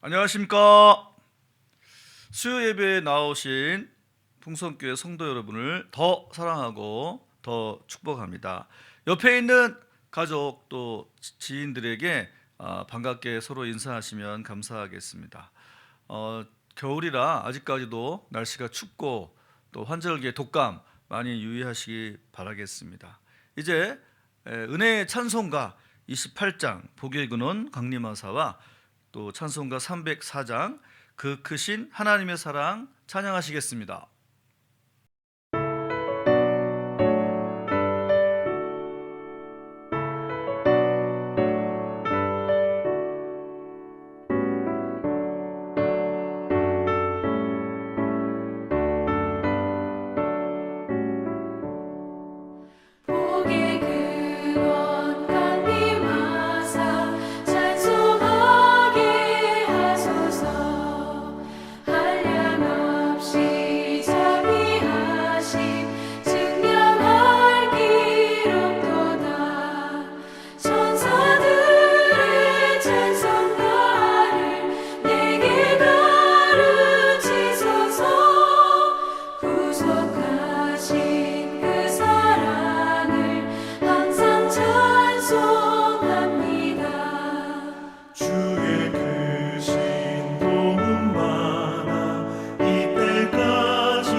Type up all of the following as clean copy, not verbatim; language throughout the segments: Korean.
안녕하십니까. 수요 예배에 나오신 풍성교회 성도 여러분을 더 사랑하고 더 축복합니다. 옆에 있는 가족 또 지인들에게 반갑게 서로 인사하시면 감사하겠습니다. 겨울이라 아직까지도 날씨가 춥고 또 환절기에 독감 많이 유의하시기 바라겠습니다. 이제 은혜의 찬송가 28장 복의 근원 강림하사와 또 찬송가 304장 그 크신 하나님의 사랑 찬양하시겠습니다. 복의 근원 강림하사 찬송하게 하소서. 한량없이 자비하심 증명할 길 없도다. 천사들의 찬송가를 내게 가르치소서. 구속하신 그 사랑을 항상 찬송합니다. 주의 크신 도움 많아 이때까지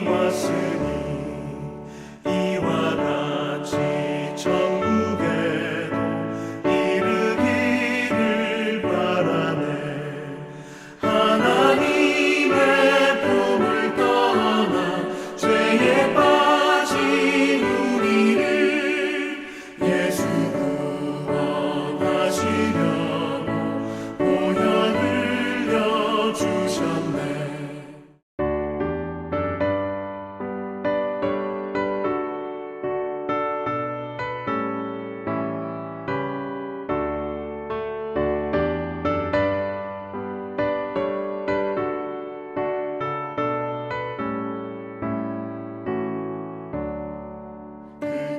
왔으니 이와 같이 천국에도 이르기를 바라네. 하나님의 품을 떠나 죄에 빠진 우리를 예수 구원하시려고 보혈 흘려주셨네.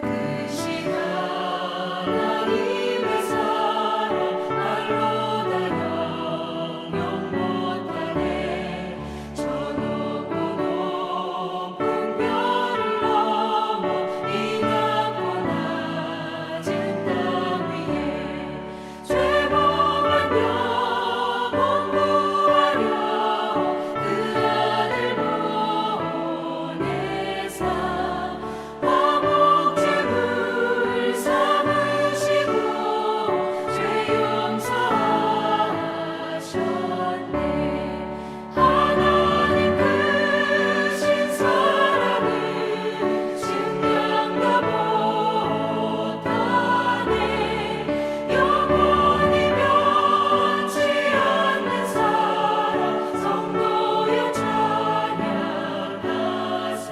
크신 하나님의 사랑 말로다 영영 못하네. 저 높고 높은 별을 넘어 이 낮고 낮은 땅 위에 죄범한 영혼 구하려 그 아들 보내사 화목제물 삼으시고 죄 용서하셨네. 하나님 크신 사랑을 증명도 못하네. 영원히 변치 않는 사랑 성도여 찬양하세.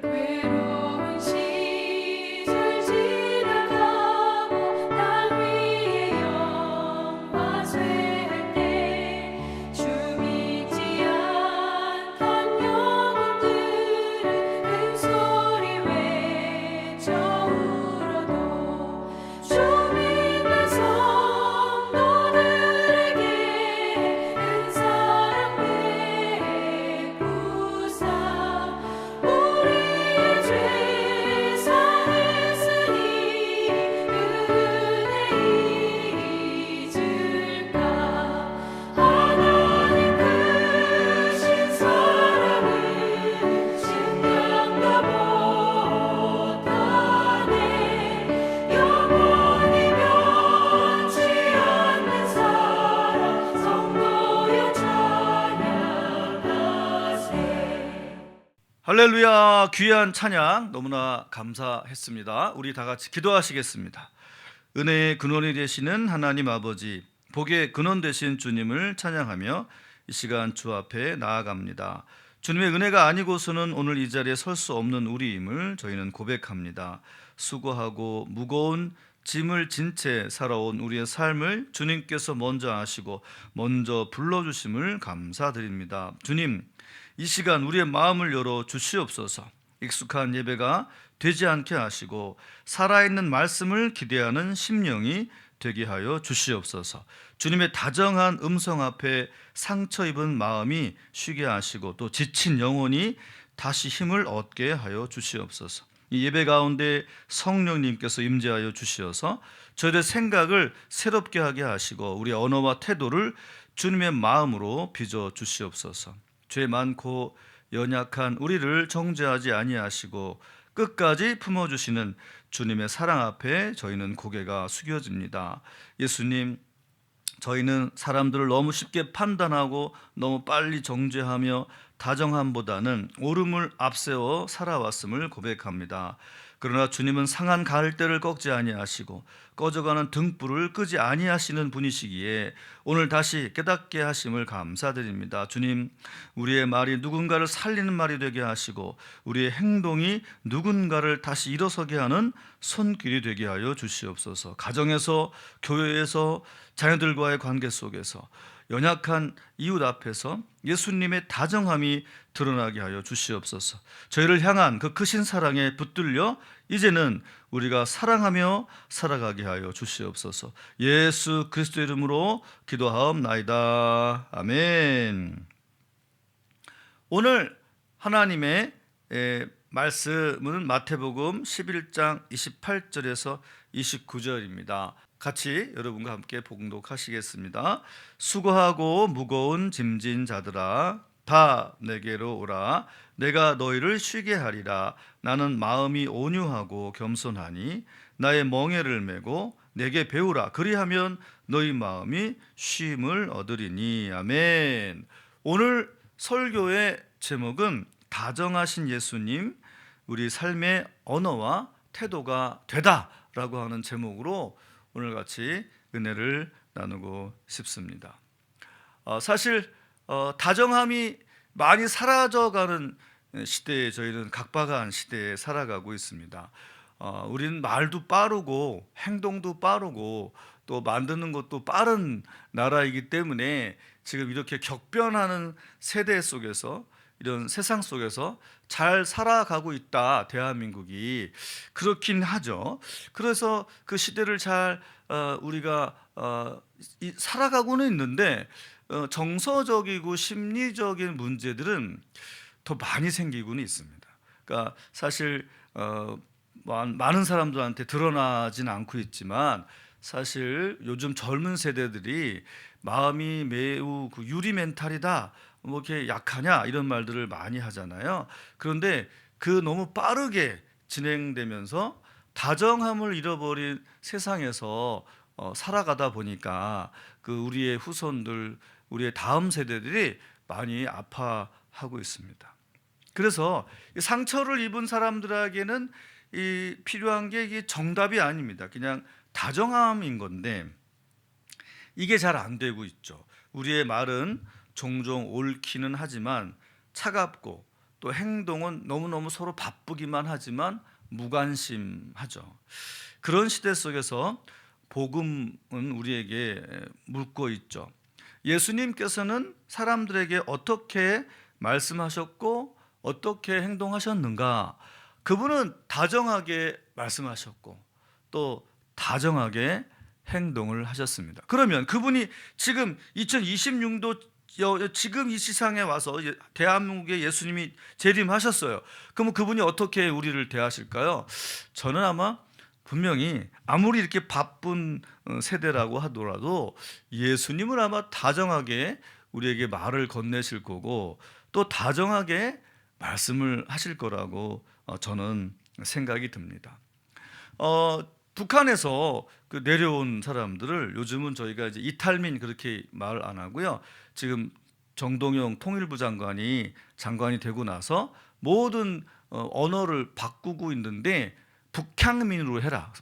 외로운 시절 지나가고 땅 위에 영화 쇠할 때 주 믿지 않던 영혼들은 큰 소리 외쳐 울어도 주 믿는 성도들에게 큰 사랑 베푸사 우리의 죄 사했으니 그 은혜 잊을까. 하나님 크신 사랑을 증명도 못하네. 영원히 변치 않는 사랑 성도여 찬양하세. 할렐루야. 귀한 찬양 너무나 감사했습니다. 우리 다 같이 기도하시겠습니다. 은혜의 근원이 되시는 하나님 아버지, 복의 근원 되신 주님을 찬양하며 이 시간 주 앞에 나아갑니다. 주님의 은혜가 아니고서는 오늘 이 자리에 설 수 없는 우리임을 저희는 고백합니다. 수고하고 무거운 짐을 진 채 살아온 우리의 삶을 주님께서 먼저 아시고 먼저 불러주심을 감사드립니다. 주님, 이 시간 우리의 마음을 열어 주시옵소서. 익숙한 예배가 되지 않게 하시고 살아있는 말씀을 기대하는 심령이 되게 하여 주시옵소서. 주님의 다정한 음성 앞에 상처 입은 마음이 쉬게 하시고 또 지친 영혼이 다시 힘을 얻게 하여 주시옵소서. 이 예배 가운데 성령님께서 임재하여 주시어서 저희의 생각을 새롭게 하게 하시고 우리 언어와 태도를 주님의 마음으로 빚어 주시옵소서. 죄 많고 연약한 우리를 정죄하지 아니하시고 끝까지 품어주시는 주님의 사랑 앞에 저희는 고개가 숙여집니다. 예수님, 저희는 사람들을 너무 쉽게 판단하고 너무 빨리 정죄하며 다정함보다는 옳음을 앞세워 살아왔음을 고백합니다. 그러나 주님은 상한 가을대를 꺾지 아니하시고 꺼져가는 등불을 끄지 아니하시는 분이시기에 오늘 다시 깨닫게 하심을 감사드립니다. 주님, 우리의 말이 누군가를 살리는 말이 되게 하시고 우리의 행동이 누군가를 다시 일어서게 하는 손길이 되게 하여 주시옵소서. 가정에서, 교회에서, 자녀들과의 관계 속에서 연약한 이웃 앞에서 예수님의 다정함이 드러나게 하여 주시옵소서. 저희를 향한 그 크신 사랑에 붙들려 이제는 우리가 사랑하며 살아가게 하여 주시옵소서. 예수 그리스도 이름으로 기도하옵나이다. 아멘. 오늘 하나님의 말씀은 마태복음 11장 28절에서 29절입니다. 같이 여러분과 함께 봉독하시겠습니다. 수고하고 무거운 짐진 자들아 다 내게로 오라. 내가 너희를 쉬게 하리라. 나는 마음이 온유하고 겸손하니 나의 멍에를 메고 내게 배우라. 그리하면 너희 마음이 쉼을 얻으리니. 아멘. 오늘 설교의 제목은 다정하신 예수님, 우리 삶의 언어와 태도가 되다라고 하는 제목으로 오늘 같이 은혜를 나누고 싶습니다. 사실 다정함이 많이 사라져가는 시대에 저희는 각박한 시대에 살아가고 있습니다. 우리는 말도 빠르고 행동도 빠르고 또 만드는 것도 빠른 나라이기 때문에 지금 이렇게 격변하는 세대 속에서 이런 세상 속에서 잘 살아가고 있다. 대한민국이 그렇긴 하죠. 그래서 그 시대를 잘 우리가 살아가고는 있는데 정서적이고 심리적인 문제들은 더 많이 생기고는 있습니다. 그러니까 사실 많은 사람들한테 드러나진 않고 있지만 사실 요즘 젊은 세대들이 마음이 매우 유리 멘탈이다, 뭐 이렇게 약하냐 이런 말들을 많이 하잖아요. 그런데 그 너무 빠르게 진행되면서 다정함을 잃어버린 세상에서 살아가다 보니까 그 우리의 후손들, 우리의 다음 세대들이 많이 아파하고 있습니다. 그래서 상처를 입은 사람들에게는 이 필요한 게 이게 정답이 아닙니다. 그냥 다정함인 건데 이게 잘 안 되고 있죠. 우리의 말은 종종 옳기는 하지만 차갑고 또 행동은 너무너무 서로 바쁘기만 하지만 무관심하죠. 그런 시대 속에서 복음은 우리에게 묻고 있죠. 예수님께서는 사람들에게 어떻게 말씀하셨고 어떻게 행동하셨는가? 그분은 다정하게 말씀하셨고 또 다정하게 행동을 하셨습니다. 그러면 그분이 지금 2026도 지금 이 세상에 와서 대한민국에 예수님이 재림하셨어요. 그러면 그분이 어떻게 우리를 대하실까요? 저는 아마 분명히 아무리 이렇게 바쁜 세대라고 하더라도 예수님은 아마 다정하게 우리에게 말을 건네실 거고 또 다정하게 말씀을 하실 거라고 저는 생각이 듭니다. 북한에서 그 내려온 사람들을 요즘은 저희가 이제 이탈민 그렇게 말 안 하고요. 지금 정동영 통일부 장관이 되고 나서 모든 언어를 바꾸고 있는데 북향민으로 해라.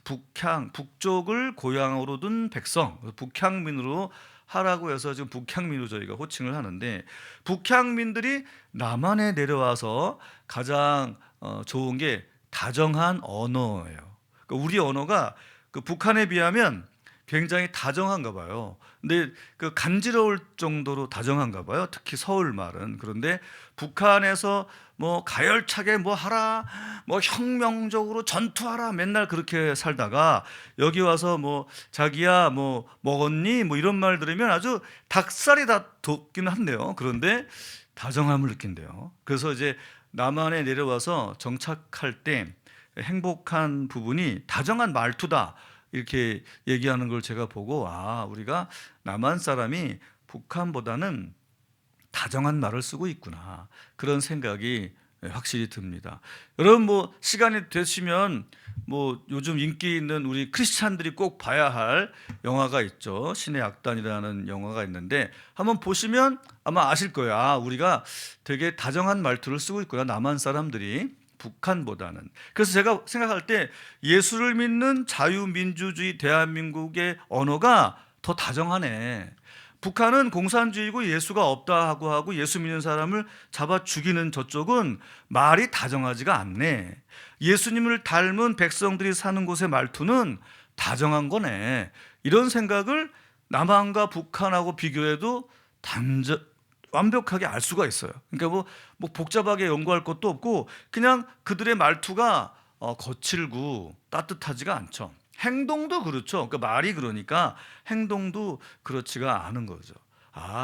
북쪽을 고향으로 둔 백성, 북향민으로 하라고 해서 지금 북향민으로 저희가 호칭을 하는데 북향민들이 남한에 내려와서 가장 좋은 게 다정한 언어예요. 그러니까 우리 언어가 그 북한에 비하면 굉장히 다정한가 봐요. 근데 그 간지러울 정도로 다정한가 봐요. 특히 서울 말은. 그런데 북한에서 뭐 가열차게 뭐 하라, 뭐 혁명적으로 전투하라 맨날 그렇게 살다가 여기 와서 뭐 자기야 뭐 먹었니? 뭐 이런 말 들으면 아주 닭살이 다 돋기는 한데요. 그런데 다정함을 느낀대요. 그래서 이제 남한에 내려와서 정착할 때 행복한 부분이 다정한 말투다. 이렇게 얘기하는 걸 제가 보고 우리가 남한 사람이 북한보다는 다정한 말을 쓰고 있구나. 그런 생각이 확실히 듭니다. 여러분 뭐 시간이 되시면 뭐 요즘 인기 있는 우리 크리스찬들이 꼭 봐야 할 영화가 있죠. 신의 악단이라는 영화가 있는데 한번 보시면 아마 아실 거예요. 우리가 되게 다정한 말투를 쓰고 있구나. 남한 사람들이 북한보다는. 그래서 제가 생각할 때 예수를 믿는 자유민주주의 대한민국의 언어가 더 다정하네. 북한은 공산주의고 예수가 없다 하고 예수 믿는 사람을 잡아 죽이는 저쪽은 말이 다정하지가 않네. 예수님을 닮은 백성들이 사는 곳의 말투는 다정한 거네. 이런 생각을 남한과 북한하고 비교해도 완벽하게 알 수가 있어요. 그러니까 뭐 복잡하게 연구할 것도 없고 그냥 그들의 말투가 거칠고 따뜻하지가 않죠. 행동도 그렇죠. 그러니까 말이 그러니까 행동도 그렇지가 않은 거죠.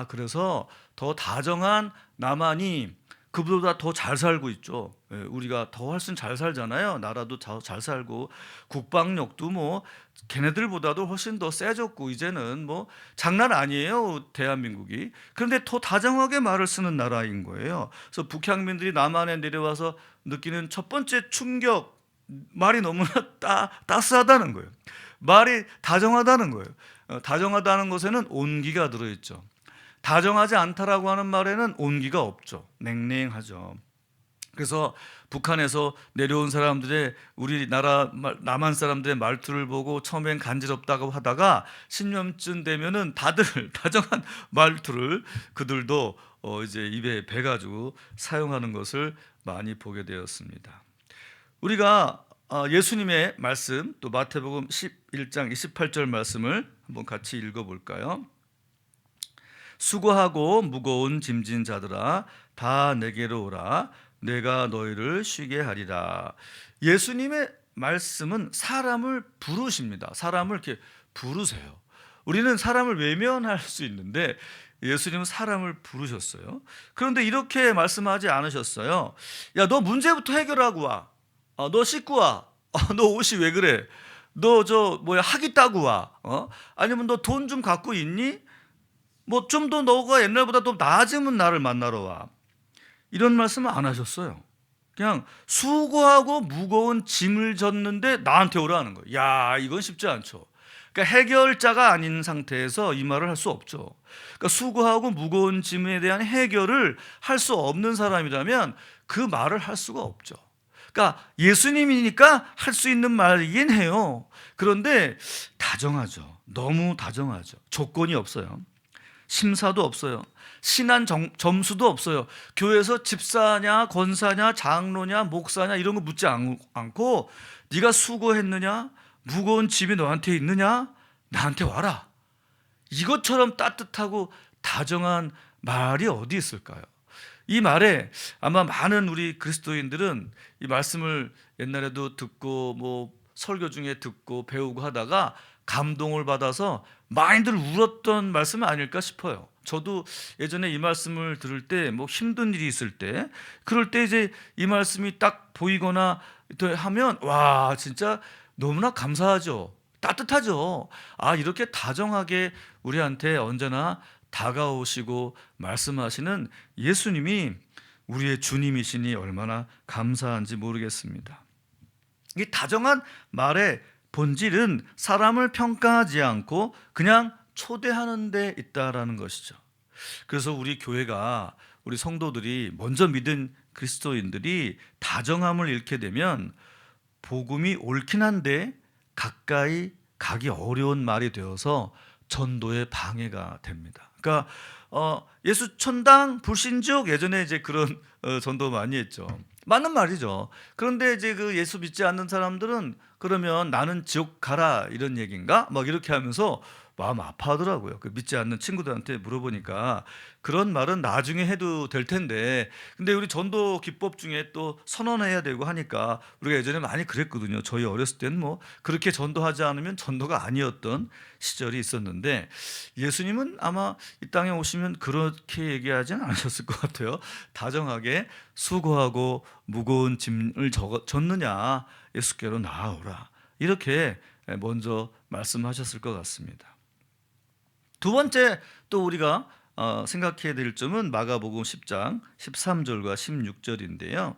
그래서 더 다정한 남한이 그보다 더 잘 살고 있죠. 우리가 더 훨씬 잘 살잖아요. 나라도 잘 살고 국방력도 뭐 걔네들보다도 훨씬 더 세졌고 이제는 뭐 장난 아니에요. 대한민국이. 그런데 더 다정하게 말을 쓰는 나라인 거예요. 그래서 북향민들이 남한에 내려와서 느끼는 첫 번째 충격, 말이 너무나 따스하다는 거예요. 말이 다정하다는 거예요. 다정하다는 것에는 온기가 들어있죠. 다정하지 않다라고 하는 말에는 온기가 없죠. 냉랭하죠. 그래서 북한에서 내려온 사람들의 우리나라 남한 사람들의 말투를 보고 처음엔 간지럽다고 하다가 10년쯤 되면은 다들 다정한 말투를 그들도 이제 입에 배가지고 사용하는 것을 많이 보게 되었습니다. 우리가 예수님의 말씀 또 마태복음 11장 28절 말씀을 한번 같이 읽어볼까요? 수고하고 무거운 짐진 자들아 다 내게로 오라 내가 너희를 쉬게 하리라. 예수님의 말씀은 사람을 부르십니다. 사람을 이렇게 부르세요. 우리는 사람을 외면할 수 있는데 예수님은 사람을 부르셨어요. 그런데 이렇게 말씀하지 않으셨어요. 야, 너 문제부터 해결하고 와. 너 씻고 와. 너 옷이 왜 그래? 너 학위 따고 와. 아니면 너 돈 좀 갖고 있니? 뭐 좀 더 너가 옛날보다 더 나아지면 나를 만나러 와. 이런 말씀을 안 하셨어요. 그냥 수고하고 무거운 짐을 졌는데 나한테 오라는 거예요. 야, 이건 쉽지 않죠. 그러니까 해결자가 아닌 상태에서 이 말을 할 수 없죠. 그러니까 수고하고 무거운 짐에 대한 해결을 할 수 없는 사람이라면 그 말을 할 수가 없죠. 그러니까 예수님이니까 할 수 있는 말이긴 해요. 그런데 다정하죠. 너무 다정하죠. 조건이 없어요. 심사도 없어요. 신한 점수도 없어요. 교회에서 집사냐, 권사냐, 장로냐, 목사냐 이런 거 묻지 않고 네가 수고했느냐, 무거운 짐이 너한테 있느냐, 나한테 와라. 이것처럼 따뜻하고 다정한 말이 어디 있을까요? 이 말에 아마 많은 우리 그리스도인들은 이 말씀을 옛날에도 듣고 뭐 설교 중에 듣고 배우고 하다가 감동을 받아서 많이들 울었던 말씀은 아닐까 싶어요. 저도 예전에 이 말씀을 들을 때 뭐 힘든 일이 있을 때 그럴 때 이제 이 말씀이 딱 보이거나 하면 와, 진짜 너무나 감사하죠. 따뜻하죠. 이렇게 다정하게 우리한테 언제나 다가오시고 말씀하시는 예수님이 우리의 주님이시니 얼마나 감사한지 모르겠습니다. 이 다정한 말의 본질은 사람을 평가하지 않고 그냥 초대하는 데 있다라는 것이죠. 그래서 우리 교회가 우리 성도들이 먼저 믿은 그리스도인들이 다정함을 잃게 되면 복음이 옳긴 한데 가까이 가기 어려운 말이 되어서 전도의 방해가 됩니다. 그러니까 예수 천당 불신지옥 예전에 이제 그런 전도 많이 했죠. 맞는 말이죠. 그런데 이제 그 예수 믿지 않는 사람들은 그러면 나는 지옥 가라 이런 얘기인가? 막 이렇게 하면서 마음 아파하더라고요. 그 믿지 않는 친구들한테 물어보니까 그런 말은 나중에 해도 될 텐데, 근데 우리 전도 기법 중에 또 선언해야 되고 하니까 우리가 예전에 많이 그랬거든요. 저희 어렸을 때는 뭐 그렇게 전도하지 않으면 전도가 아니었던 시절이 있었는데, 예수님은 아마 이 땅에 오시면 그렇게 얘기하지는 않으셨을 것 같아요. 다정하게 수고하고 무거운 짐을 졌느냐 예수께로 나아오라, 이렇게 먼저 말씀하셨을 것 같습니다. 두 번째 또 우리가 생각해야 될 점은 마가복음 10장 13절과 16절인데요.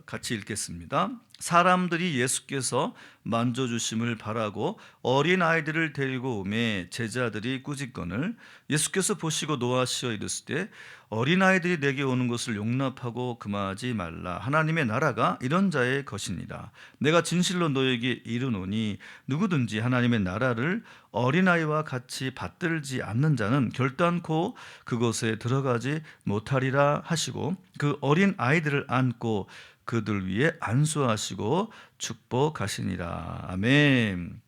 같이 읽겠습니다. 사람들이 예수께서 만져주심을 바라고 어린아이들을 데리고 오매 제자들이 꾸짖거늘 예수께서 보시고 노하시어 이르시되 어린아이들이 내게 오는 것을 용납하고 금하지 말라. 하나님의 나라가 이런 자의 것이니라. 내가 진실로 너에게 이르노니 누구든지 하나님의 나라를 어린아이와 같이 받들지 않는 자는 결단코 그곳에 들어가지 못하리라 하시고 그 어린아이들을 안고 그들 위에 안수하시고 축복하시니라. 아멘.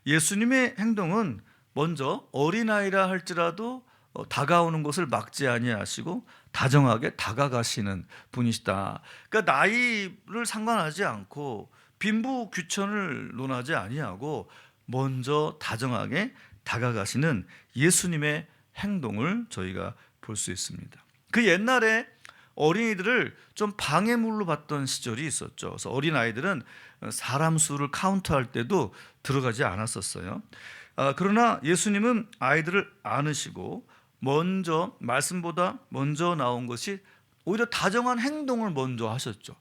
예수님의 행동은 먼저 어린아이라 할지라도 다가오는 것을 막지 아니하시고 다정하게 다가가시는 분이시다. 그러니까 나이를 상관하지 않고 빈부귀천을 논하지 아니하고 먼저 다정하게 다가가시는 예수님의 행동을 저희가 볼 수 있습니다. 그 옛날에 어린이들을 좀 방해물로 봤던 시절이 있었죠. 그래서 어린아이들은 사람 수를 카운트할 때도 들어가지 않았었어요. 그러나 예수님은 아이들을 안으시고 먼저 말씀보다 먼저 나온 것이 오히려 다정한 행동을 먼저 하셨죠.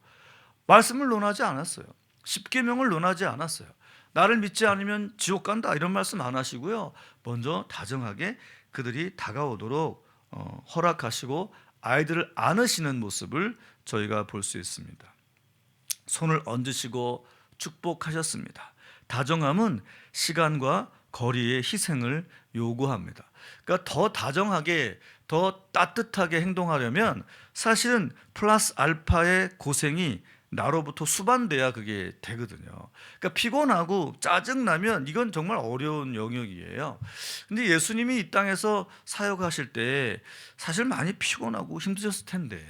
말씀을 논하지 않았어요. 십계명을 논하지 않았어요. 나를 믿지 않으면 지옥 간다 이런 말씀 안 하시고요. 먼저 다정하게 그들이 다가오도록 허락하시고 아이들을 안으시는 모습을 저희가 볼 수 있습니다. 손을 얹으시고 축복하셨습니다. 다정함은 시간과 거리의 희생을 요구합니다. 그러니까 더 다정하게, 더 따뜻하게 행동하려면 사실은 플러스 알파의 고생이 나로부터 수반돼야 그게 되거든요. 그러니까 피곤하고 짜증나면 이건 정말 어려운 영역이에요. 근데 예수님이 이 땅에서 사역하실 때 사실 많이 피곤하고 힘드셨을 텐데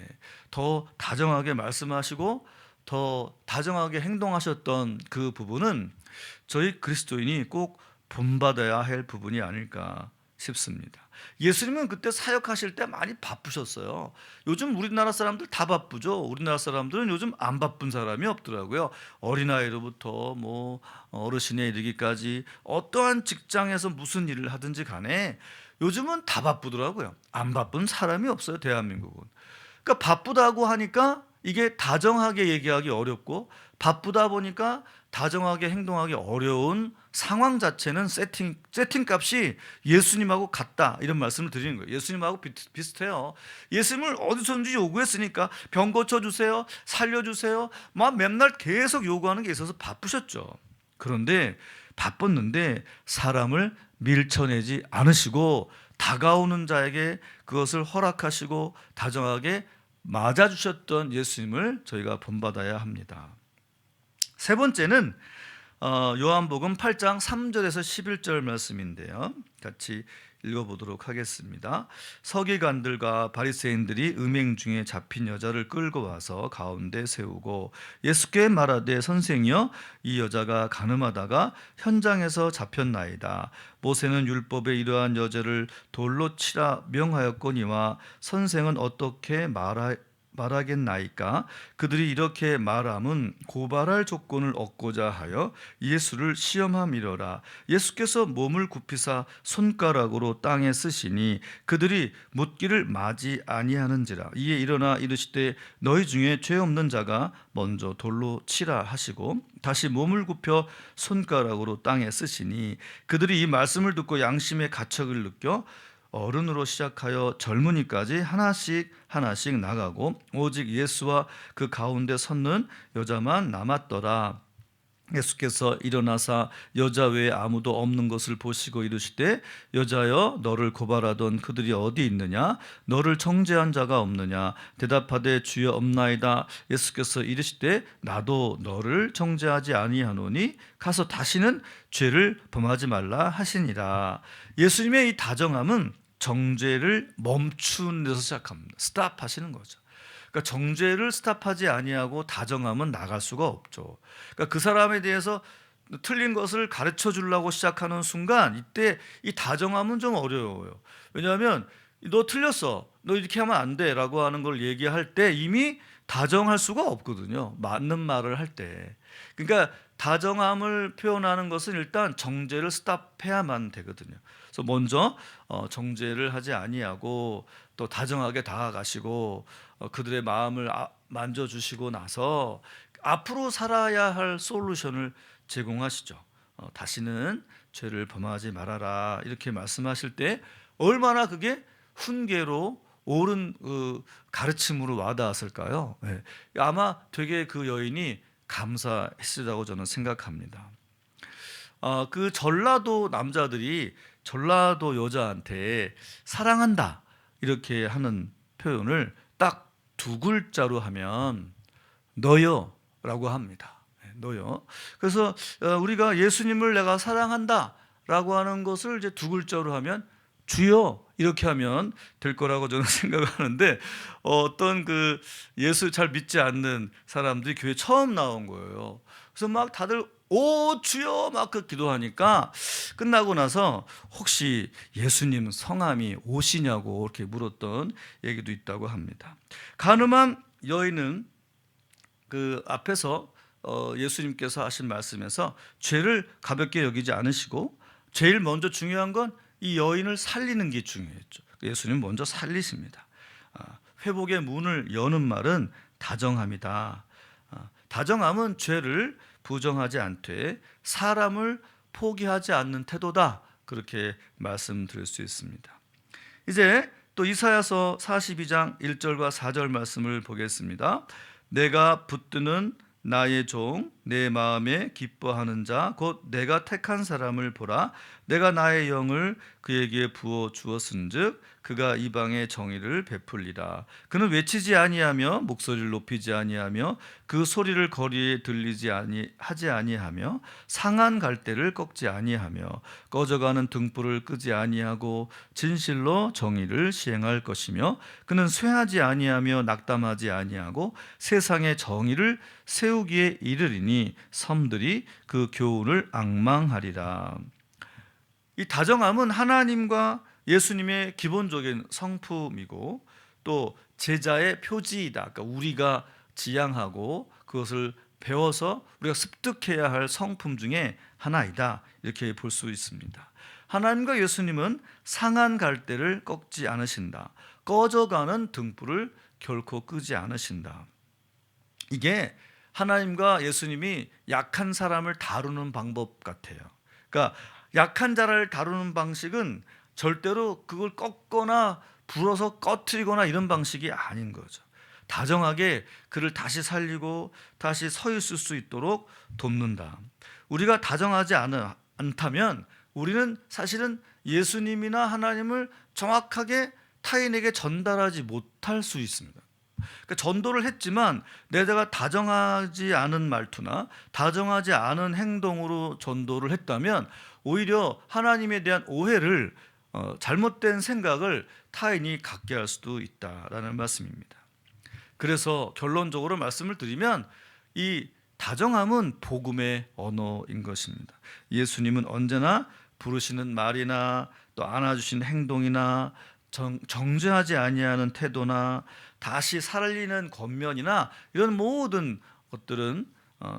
더 다정하게 말씀하시고 더 다정하게 행동하셨던 그 부분은 저희 그리스도인이 꼭 본받아야 할 부분이 아닐까 싶습니다. 예수님은 그때 사역하실 때 많이 바쁘셨어요. 요즘 우리나라 사람들 다 바쁘죠. 우리나라 사람들은 요즘 안 바쁜 사람이 없더라고요. 어린아이로부터 뭐 어르신에 이르기까지 어떠한 직장에서 무슨 일을 하든지 간에 요즘은 다 바쁘더라고요. 안 바쁜 사람이 없어요, 대한민국은. 그러니까 바쁘다고 하니까 이게 다정하게 얘기하기 어렵고, 바쁘다 보니까 다정하게 행동하기 어려운 상황 자체는 세팅 값이 예수님하고 같다, 이런 말씀을 드리는 거예요. 예수님하고 비슷해요. 예수님을 어디서든지 요구했으니까 병 고쳐주세요, 살려주세요, 막 맨날 계속 요구하는 게 있어서 바쁘셨죠. 그런데 바빴는데 사람을 밀쳐내지 않으시고 다가오는 자에게 그것을 허락하시고 다정하게 맞아주셨던 예수님을 저희가 본받아야 합니다. 세 번째는 요한복음 8장 3절에서 11절 말씀인데요. 같이 읽어보도록 하겠습니다. 서기관들과 바리새인들이 음행 중에 잡힌 여자를 끌고 와서 가운데 세우고 예수께 말하되 선생이여 이 여자가 간음하다가 현장에서 잡혔나이다. 모세는 율법에 이러한 여자를 돌로 치라 명하였거니와 선생은 어떻게 말하겠나이까? 그들이 이렇게 말함은 고발할 조건을 얻고자 하여 예수를 시험함이로라. 예수께서 몸을 굽히사 손가락으로 땅에 쓰시니 그들이 묻기를 마지 아니하는지라. 이에 일어나 이르시되 너희 중에 죄 없는 자가 먼저 돌로 치라 하시고 다시 몸을 굽혀 손가락으로 땅에 쓰시니 그들이 이 말씀을 듣고 양심의 가책을 느껴 어른으로 시작하여 젊은이까지 하나씩 나가고 오직 예수와 그 가운데 섰는 여자만 남았더라. 예수께서 일어나사 여자 외에 아무도 없는 것을 보시고 이르시되 여자여 너를 고발하던 그들이 어디 있느냐 너를 정죄한 자가 없느냐 대답하되 주여 없나이다. 예수께서 이르시되 나도 너를 정죄하지 아니하노니 가서 다시는 죄를 범하지 말라 하시니라. 예수님의 이 다정함은 정죄를 멈추는 데서 시작합니다. 스탑 하시는 거죠. 그러니까 정죄를 스탑하지 아니하고 다정함은 나갈 수가 없죠. 그러니까 그 사람에 대해서 틀린 것을 가르쳐 주려고 시작하는 순간 이때 이 다정함은 좀 어려워요. 왜냐하면 너 틀렸어, 너 이렇게 하면 안 돼라고 하는 걸 얘기할 때 이미 다정할 수가 없거든요. 맞는 말을 할 때. 그러니까 다정함을 표현하는 것은 일단 정죄를 스탑해야만 되거든요. 그래서 먼저 정죄를 하지 아니하고 또 다정하게 다가가시고 그들의 마음을 만져주시고 나서 앞으로 살아야 할 솔루션을 제공하시죠. 다시는 죄를 범하지 말아라 이렇게 말씀하실 때 얼마나 그게 훈계로 옳은 가르침으로 와닿았을까요? 네. 아마 되게 그 여인이 감사했으리라고 저는 생각합니다. 그 전라도 남자들이 전라도 여자한테 사랑한다 이렇게 하는 표현을 딱 두 글자로 하면 너여라고 합니다. 너여. 그래서 우리가 예수님을 내가 사랑한다라고 하는 것을 이제 두 글자로 하면 주여 이렇게 하면 될 거라고 저는 생각하는데 어떤 그 예수 잘 믿지 않는 사람들이 교회 처음 나온 거예요. 그래서 막 다들 오 주여 막 그 기도하니까 끝나고 나서 혹시 예수님 성함이 오시냐고 이렇게 물었던 얘기도 있다고 합니다. 가늠한 여인은 그 앞에서 예수님께서 하신 말씀에서 죄를 가볍게 여기지 않으시고 제일 먼저 중요한 건 이 여인을 살리는 게 중요했죠. 예수님 먼저 살리십니다. 회복의 문을 여는 말은 다정함이다. 다정함은 죄를 부정하지 않되 사람을 포기하지 않는 태도다. 그렇게 말씀드릴 수 있습니다. 이제 또 이사야서 42장 1절과 4절 말씀을 보겠습니다. 내가 붙드는 나의 종 내 마음에 기뻐하는 자 곧 내가 택한 사람을 보라. 내가 나의 영을 그에게 부어 주었은즉 그가 이방의 정의를 베풀리라. 그는 외치지 아니하며 목소리를 높이지 아니하며 그 소리를 거리에 들리지 하지 아니하며 상한 갈대를 꺾지 아니하며 꺼져가는 등불을 끄지 아니하고 진실로 정의를 시행할 것이며 그는 쇠하지 아니하며 낙담하지 아니하고 세상의 정의를 세우기에 이르리니 섬들이 그 교훈을 앙망하리라. 이 다정함은 하나님과 예수님의 기본적인 성품이고 또 제자의 표지이다. 그러니까 우리가 지향하고 그것을 배워서 우리가 습득해야 할 성품 중에 하나이다. 이렇게 볼 수 있습니다. 하나님과 예수님은 상한 갈대를 꺾지 않으신다. 꺼져가는 등불을 결코 끄지 않으신다. 이게 하나님과 예수님이 약한 사람을 다루는 방법 같아요. 그러니까 약한 자를 다루는 방식은 절대로 그걸 꺾거나 불어서 꺼트리거나 이런 방식이 아닌 거죠. 다정하게 그를 다시 살리고 다시 서 있을 수 있도록 돕는다. 우리가 다정하지 않다면 우리는 사실은 예수님이나 하나님을 정확하게 타인에게 전달하지 못할 수 있습니다. 그러니까 전도를 했지만 내가 다정하지 않은 말투나 다정하지 않은 행동으로 전도를 했다면 오히려 하나님에 대한 오해를 잘못된 생각을 타인이 갖게 할 수도 있다라는 말씀입니다. 그래서 결론적으로 말씀을 드리면 이 다정함은 복음의 언어인 것입니다. 예수님은 언제나 부르시는 말이나 또 안아주신 행동이나 정죄하지 아니하는 태도나 다시 살리는 겉면이나 이런 모든 것들은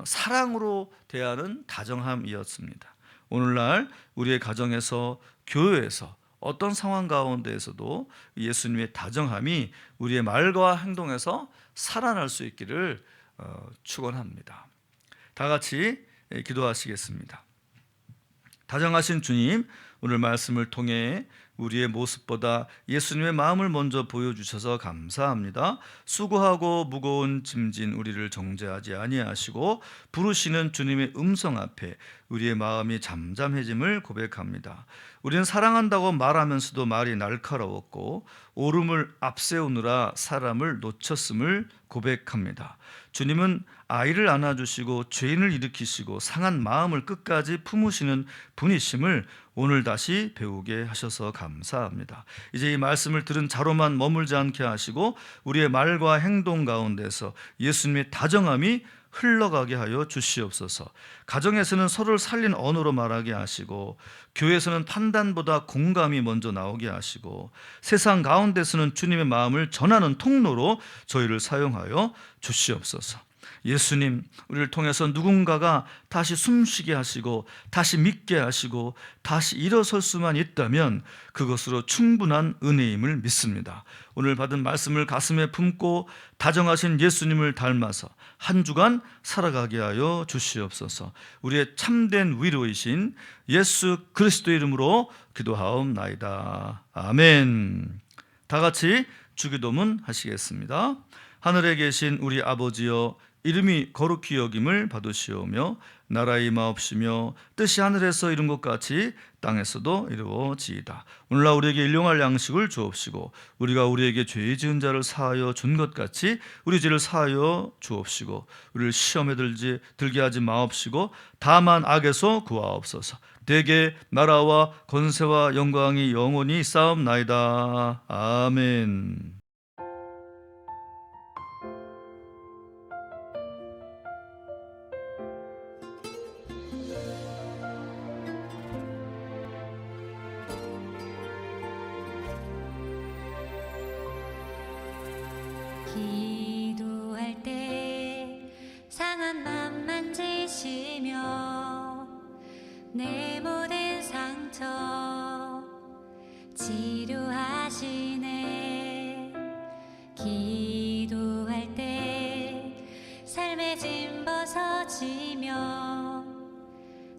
사랑으로 대하는 다정함이었습니다. 오늘날 우리의 가정에서 교회에서 어떤 상황 가운데에서도 예수님의 다정함이 우리의 말과 행동에서 살아날 수 있기를 축원합니다. 다 같이 기도하시겠습니다. 다정하신 주님, 오늘 말씀을 통해 우리의 모습보다 예수님의 마음을 먼저 보여주셔서 감사합니다. 수고하고 무거운 짐진 우리를 정죄하지 아니하시고 부르시는 주님의 음성 앞에 우리의 마음이 잠잠해짐을 고백합니다. 우리는 사랑한다고 말하면서도 말이 날카로웠고 오름을 앞세우느라 사람을 놓쳤음을 고백합니다. 주님은 아이를 안아주시고 죄인을 일으키시고 상한 마음을 끝까지 품으시는 분이심을 오늘 다시 배우게 하셔서 감사합니다. 이제 이 말씀을 들은 자로만 머물지 않게 하시고 우리의 말과 행동 가운데서 예수님의 다정함이 흘러가게 하여 주시옵소서. 가정에서는 서로를 살린 언어로 말하게 하시고 교회에서는 판단보다 공감이 먼저 나오게 하시고 세상 가운데서는 주님의 마음을 전하는 통로로 저희를 사용하여 주시옵소서. 예수님, 우리를 통해서 누군가가 다시 숨쉬게 하시고 다시 믿게 하시고 다시 일어설 수만 있다면 그것으로 충분한 은혜임을 믿습니다. 오늘 받은 말씀을 가슴에 품고 다정하신 예수님을 닮아서 한 주간 살아가게 하여 주시옵소서. 우리의 참된 위로이신 예수 그리스도 이름으로 기도하옵나이다. 아멘. 다 같이 주기도문 하시겠습니다. 하늘에 계신 우리 아버지여, 이름이 거룩히 여김을 받으시오며 나라의 임하옵시며 뜻이 하늘에서 이룬 것 같이 땅에서도 이루어지이다. 오늘날 우리에게 일용할 양식을 주옵시고 우리가 우리에게 죄 지은 자를 사하여 준 것 같이 우리 죄를 사하여 주옵시고 우리를 시험에 들게 하지 마옵시고 다만 악에서 구하옵소서. 대개 나라와 권세와 영광이 영원히 싸움나이다. 아멘. 기도할 때 상한 맘 만지시며 내 모든 상처 치료하시네. 기도할 때 삶의 짐 벗어지며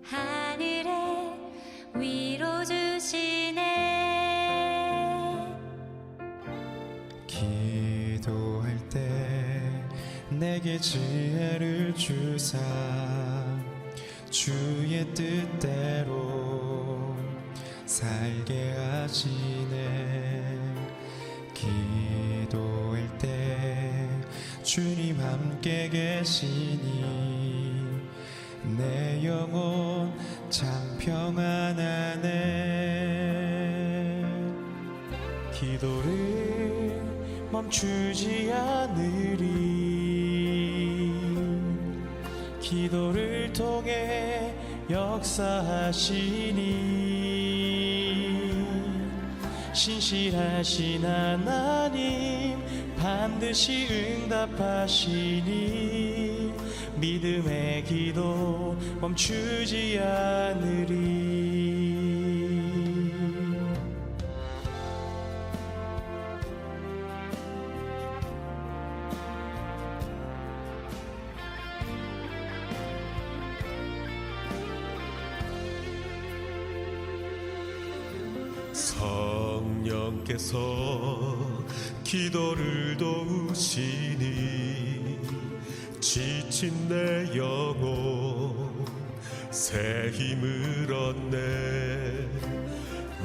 하늘에 위로 주시네. 기도할 때 내게 지혜를 주사 주의 뜻대로 살게 하시네. 기도할 때 주님 함께 계시니 내 영혼 참 평안하네. 기도를 멈추지 않으리. 기도를 통해 역사하시니 신실하신 하나님 반드시 응답하시니 믿음의 기도 멈추지 않으리. 성령께서 기도를 도우시니 지친 내 영혼 새 힘을 얻네.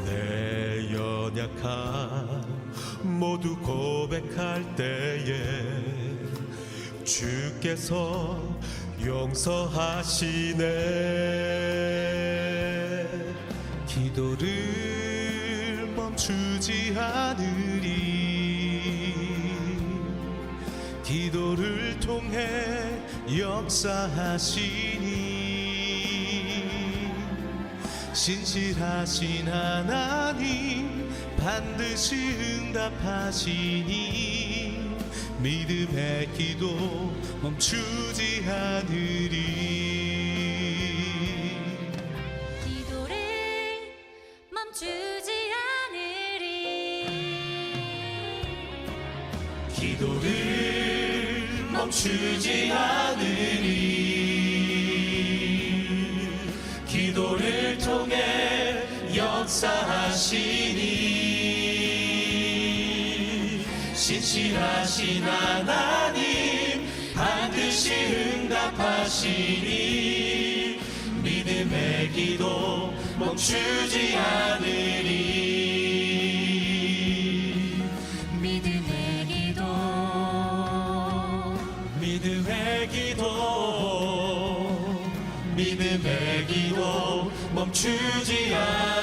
내 연약함 모두 고백할 때에 주께서 용서하시네. 기도를 멈추지 않으리. 기도를 통해 역사하시니 신실하신 하나님 반드시 응답하시니 믿음의 기도 멈추지 않으리. 기도를 멈추지 기도를 멈추지 않으리. 기도를 통해 역사하시니 신실하신 하나님 반드시 응답하시니 믿음의 기도 멈추지 않으리 믿음의 기도 믿음의 기도 믿음의 기도 멈추지 않으리